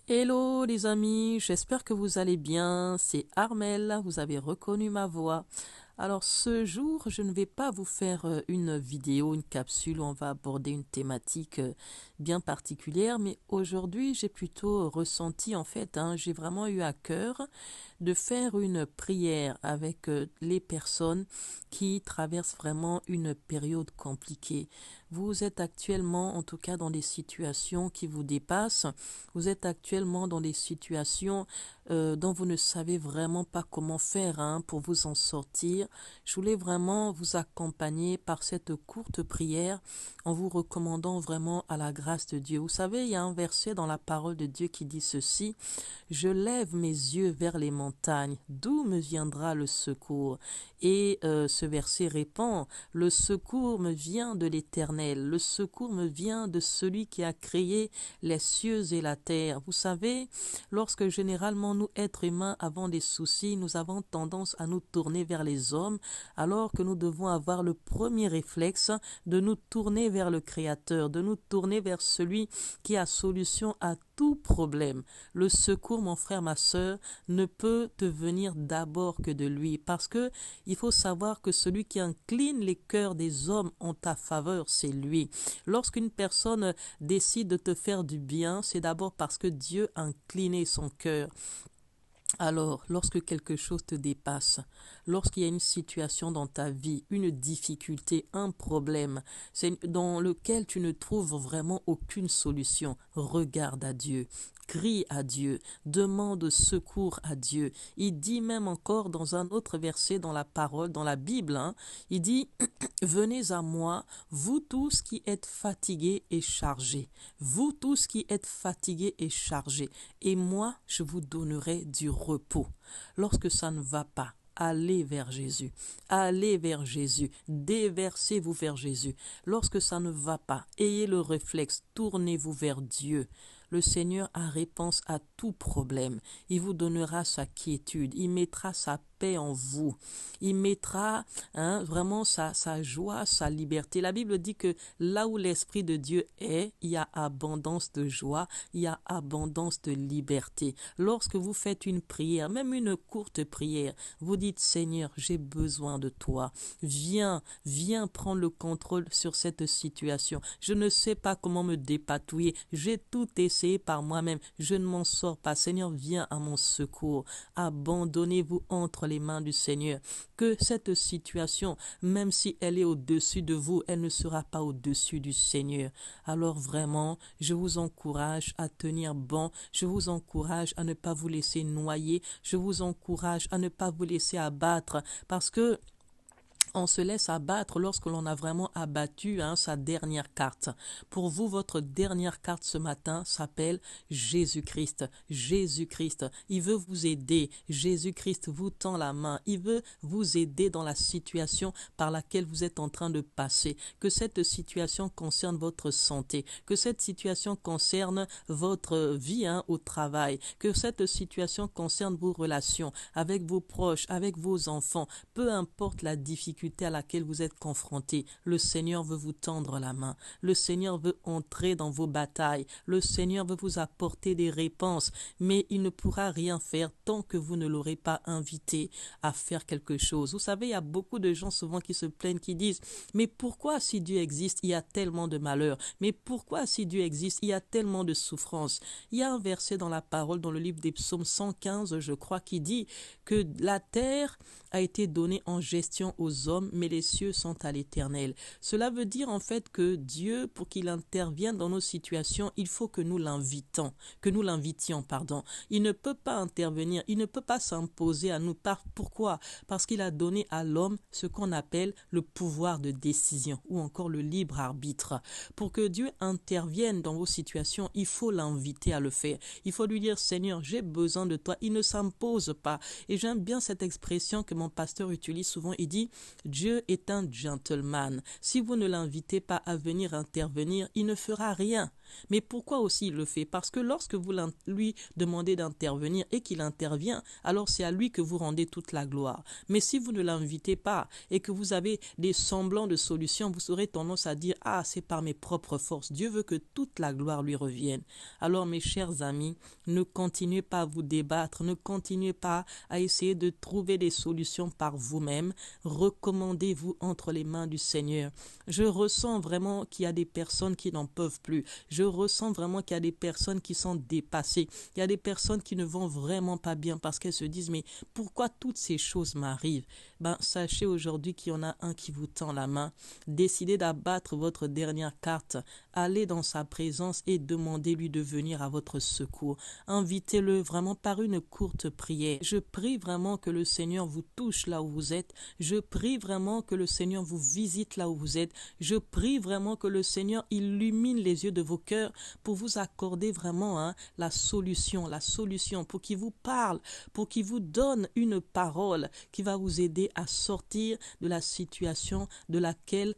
Hello les amis, j'espère que vous allez bien. C'est Armel, vous avez reconnu ma voix. Alors ce jour, je ne vais pas vous faire une vidéo, une capsule où on va aborder une thématique bien particulière, mais aujourd'hui j'ai plutôt ressenti j'ai vraiment eu à cœur de faire une prière avec les personnes qui traversent vraiment une période compliquée. Vous êtes actuellement en tout cas dans des situations qui vous dépassent, vous êtes actuellement dans des situations dont vous ne savez vraiment pas comment faire pour vous en sortir. Je voulais vraiment vous accompagner par cette courte prière en vous recommandant vraiment à la grâce de Dieu. Vous savez, il y a un verset dans la parole de Dieu qui dit ceci: je lève mes yeux vers les montagnes, d'où me viendra le secours? Et ce verset répond: le secours me vient de l'Éternel, le secours me vient de celui qui a créé les cieux et la terre. Vous savez, lorsque généralement nous, êtres humains, avons des soucis, nous avons tendance à nous tourner vers les hommes, alors que nous devons avoir le premier réflexe de nous tourner vers le Créateur, de nous tourner vers celui qui a solution à tout problème. Le secours, mon frère, ma sœur, ne peut te venir d'abord que de lui, parce que il faut savoir que celui qui incline les cœurs des hommes en ta faveur, c'est lui. Lorsqu'une personne décide de te faire du bien, c'est d'abord parce que Dieu a incliné son cœur. Alors, lorsque quelque chose te dépasse, lorsqu'il y a une situation dans ta vie, une difficulté, un problème, dans lequel tu ne trouves vraiment aucune solution, regarde à Dieu. Crie à Dieu, demande secours à Dieu. Il dit même encore dans un autre verset dans la parole, dans la Bible, il dit: venez à moi, vous tous qui êtes fatigués et chargés, vous tous qui êtes fatigués et chargés, et moi je vous donnerai du repos. Lorsque ça ne va pas, allez vers Jésus, allez vers Jésus, déversez-vous vers Jésus. Lorsque ça ne va pas, ayez le réflexe, tournez-vous vers Dieu. Le Seigneur a réponse à tout problème. Il vous donnera sa quiétude, il mettra sa paix en vous, il mettra vraiment sa joie, sa liberté. La Bible dit que là où l'Esprit de Dieu est, il y a abondance de joie, il y a abondance de liberté. Lorsque vous faites une prière, même une courte prière, vous dites: Seigneur, j'ai besoin de toi. Viens prendre le contrôle sur cette situation. Je ne sais pas comment me dépatouiller. J'ai tout essayé par moi-même. Je ne m'en sors pas. Seigneur, viens à mon secours. Abandonnez-vous entre les mains du Seigneur. Que cette situation, même si elle est au-dessus de vous, elle ne sera pas au-dessus du Seigneur. Alors vraiment, je vous encourage à tenir bon. Je vous encourage à ne pas vous laisser noyer. Je vous encourage à ne pas vous laisser abattre, parce que on se laisse abattre lorsque l'on a vraiment abattu sa dernière carte. Pour vous, votre dernière carte ce matin s'appelle Jésus-Christ. Jésus-Christ, il veut vous aider. Jésus-Christ vous tend la main. Il veut vous aider dans la situation par laquelle vous êtes en train de passer. Que cette situation concerne votre santé. Que cette situation concerne votre vie au travail. Que cette situation concerne vos relations avec vos proches, avec vos enfants. Peu importe la difficulté à laquelle vous êtes confrontés, le Seigneur veut vous tendre la main. Le Seigneur veut entrer dans vos batailles. Le Seigneur veut vous apporter des réponses, mais il ne pourra rien faire tant que vous ne l'aurez pas invité à faire quelque chose. Vous savez, il y a beaucoup de gens souvent qui se plaignent, qui disent: mais pourquoi, si Dieu existe, il y a tellement de malheur? Mais pourquoi, si Dieu existe, il y a tellement de souffrance? Il y a un verset dans la parole, dans le livre des psaumes 115, je crois, qui dit que la terre a été donnée en gestion aux hommes, mais les cieux sont à l'Éternel. Cela veut dire en fait que Dieu, pour qu'il intervienne dans nos situations, il faut que nous l'invitions, pardon. Il ne peut pas intervenir, il ne peut pas s'imposer à nous. Pourquoi? Parce qu'il a donné à l'homme ce qu'on appelle le pouvoir de décision, ou encore le libre arbitre. Pour que Dieu intervienne dans vos situations, il faut l'inviter à le faire. Il faut lui dire: Seigneur, j'ai besoin de toi. Il ne s'impose pas. Et j'aime bien cette expression que mon pasteur utilise souvent. Il dit: Dieu est un gentleman. Si vous ne l'invitez pas à venir intervenir, il ne fera rien. Mais pourquoi aussi il le fait? Parce que lorsque vous lui demandez d'intervenir et qu'il intervient, alors c'est à lui que vous rendez toute la gloire. Mais si vous ne l'invitez pas et que vous avez des semblants de solutions, vous aurez tendance à dire « Ah, c'est par mes propres forces. » Dieu veut que toute la gloire lui revienne. Alors mes chers amis, ne continuez pas à vous débattre, ne continuez pas à essayer de trouver des solutions par vous-même. Recommandez-vous entre les mains du Seigneur. Je ressens vraiment qu'il y a des personnes qui n'en peuvent plus. Je ressens vraiment qu'il y a des personnes qui sont dépassées. Il y a des personnes qui ne vont vraiment pas bien parce qu'elles se disent « Mais pourquoi toutes ces choses m'arrivent ?» Sachez aujourd'hui qu'il y en a un qui vous tend la main. Décidez d'abattre votre dernière carte. Allez dans sa présence et demandez-lui de venir à votre secours. Invitez-le vraiment par une courte prière. Je prie vraiment que le Seigneur vous touche là où vous êtes. Je prie vraiment que le Seigneur vous visite là où vous êtes. Je prie vraiment que le Seigneur illumine les yeux de vos cœurs pour vous accorder vraiment la solution pour qu'il vous parle, pour qu'il vous donne une parole qui va vous aider à sortir de la situation dans laquelle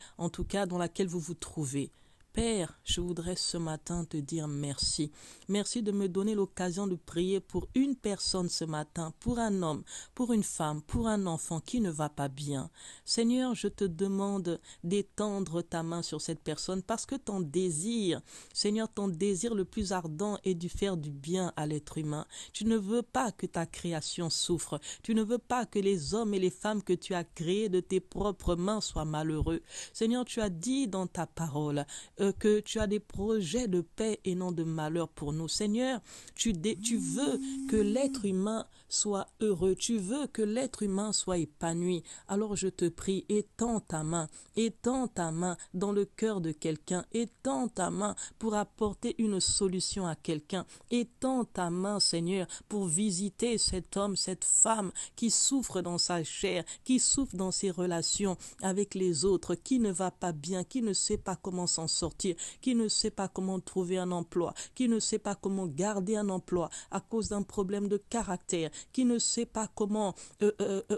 vous vous trouvez. Père, je voudrais ce matin te dire merci. Merci de me donner l'occasion de prier pour une personne ce matin, pour un homme, pour une femme, pour un enfant qui ne va pas bien. Seigneur, je te demande d'étendre ta main sur cette personne parce que ton désir, Seigneur, ton désir le plus ardent est de faire du bien à l'être humain. Tu ne veux pas que ta création souffre. Tu ne veux pas que les hommes et les femmes que tu as créés de tes propres mains soient malheureux. Seigneur, tu as dit dans ta parole que tu as des projets de paix et non de malheur pour nous. Seigneur, tu veux que l'être humain soit heureux, tu veux que l'être humain soit épanoui. Alors je te prie, étends ta main dans le cœur de quelqu'un, étends ta main pour apporter une solution à quelqu'un, étends ta main, Seigneur, pour visiter cet homme, cette femme qui souffre dans sa chair, qui souffre dans ses relations avec les autres, qui ne va pas bien, qui ne sait pas comment s'en sortir, qui ne sait pas comment trouver un emploi, qui ne sait pas comment garder un emploi à cause d'un problème de caractère, qui ne sait pas comment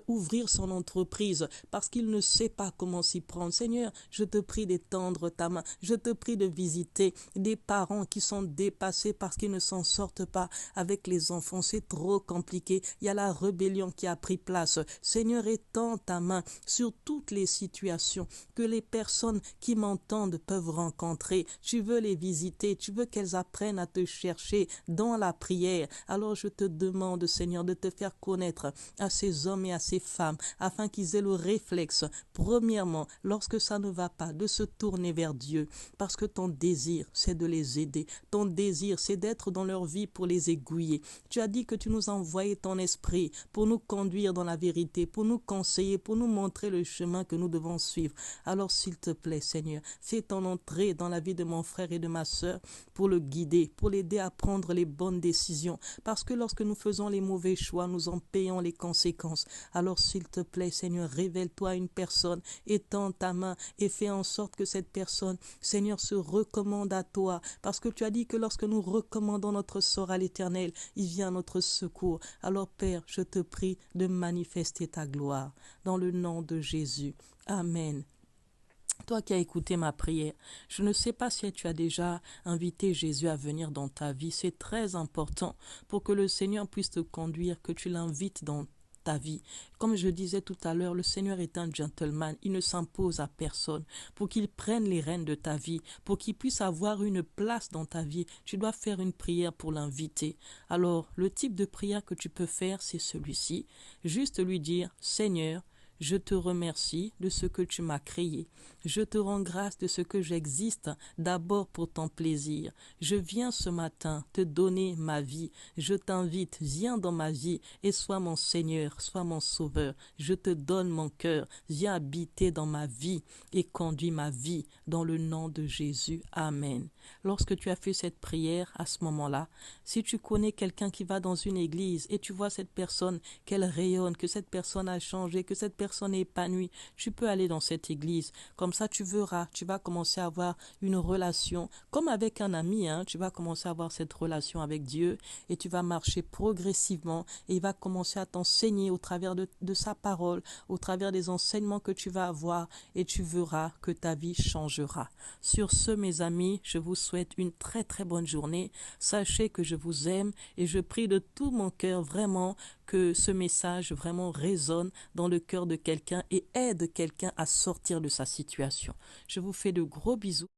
ouvrir son entreprise parce qu'il ne sait pas comment s'y prendre. Seigneur, je te prie d'étendre ta main, je te prie de visiter des parents qui sont dépassés parce qu'ils ne s'en sortent pas avec les enfants. C'est trop compliqué, il y a la rébellion qui a pris place. Seigneur, étends ta main sur toutes les situations que les personnes qui m'entendent peuvent rencontrer. Tu veux les visiter, tu veux qu'elles apprennent à te chercher dans la prière. Alors je te demande, Seigneur, de te faire connaître à ces hommes et à ces femmes afin qu'ils aient le réflexe, premièrement, lorsque ça ne va pas, de se tourner vers Dieu parce que ton désir, c'est de les aider. Ton désir, c'est d'être dans leur vie pour les aiguiller. Tu as dit que tu nous envoyais ton esprit pour nous conduire dans la vérité, pour nous conseiller, pour nous montrer le chemin que nous devons suivre. Alors s'il te plaît, Seigneur, fais ton entrée dans la vie de mon frère et de ma sœur pour le guider, pour l'aider à prendre les bonnes décisions. Parce que lorsque nous faisons les mauvais choix, nous en payons les conséquences. Alors s'il te plaît, Seigneur, révèle-toi à une personne, étends ta main et fais en sorte que cette personne, Seigneur, se recommande à toi. Parce que tu as dit que lorsque nous recommandons notre sort à l'Éternel, il vient à notre secours. Alors Père, je te prie de manifester ta gloire. Dans le nom de Jésus. Amen. Toi qui as écouté ma prière, je ne sais pas si tu as déjà invité Jésus à venir dans ta vie. C'est très important pour que le Seigneur puisse te conduire, que tu l'invites dans ta vie. Comme je disais tout à l'heure, le Seigneur est un gentleman. Il ne s'impose à personne. Pour qu'il prenne les rênes de ta vie, pour qu'il puisse avoir une place dans ta vie, tu dois faire une prière pour l'inviter. Alors, le type de prière que tu peux faire, c'est celui-ci. Juste lui dire, Seigneur, je te remercie de ce que tu m'as créé. Je te rends grâce de ce que j'existe d'abord pour ton plaisir. Je viens ce matin te donner ma vie. Je t'invite, viens dans ma vie et sois mon Seigneur, sois mon Sauveur. Je te donne mon cœur, viens habiter dans ma vie et conduis ma vie dans le nom de Jésus. Amen. Lorsque tu as fait cette prière, à ce moment-là, si tu connais quelqu'un qui va dans une église et tu vois cette personne, qu'elle rayonne, que cette personne a changé, que cette personne est épanouie, tu peux aller dans cette église. Comme ça, tu verras, tu vas commencer à avoir une relation, comme avec un ami, tu vas commencer à avoir cette relation avec Dieu et tu vas marcher progressivement et il va commencer à t'enseigner au travers de sa parole, au travers des enseignements que tu vas avoir et tu verras que ta vie changera. Sur ce, mes amis, je vous souhaite une très très bonne journée. Sachez que je vous aime et je prie de tout mon cœur vraiment que ce message vraiment résonne dans le cœur de quelqu'un et aide quelqu'un à sortir de sa situation. Je vous fais de gros bisous.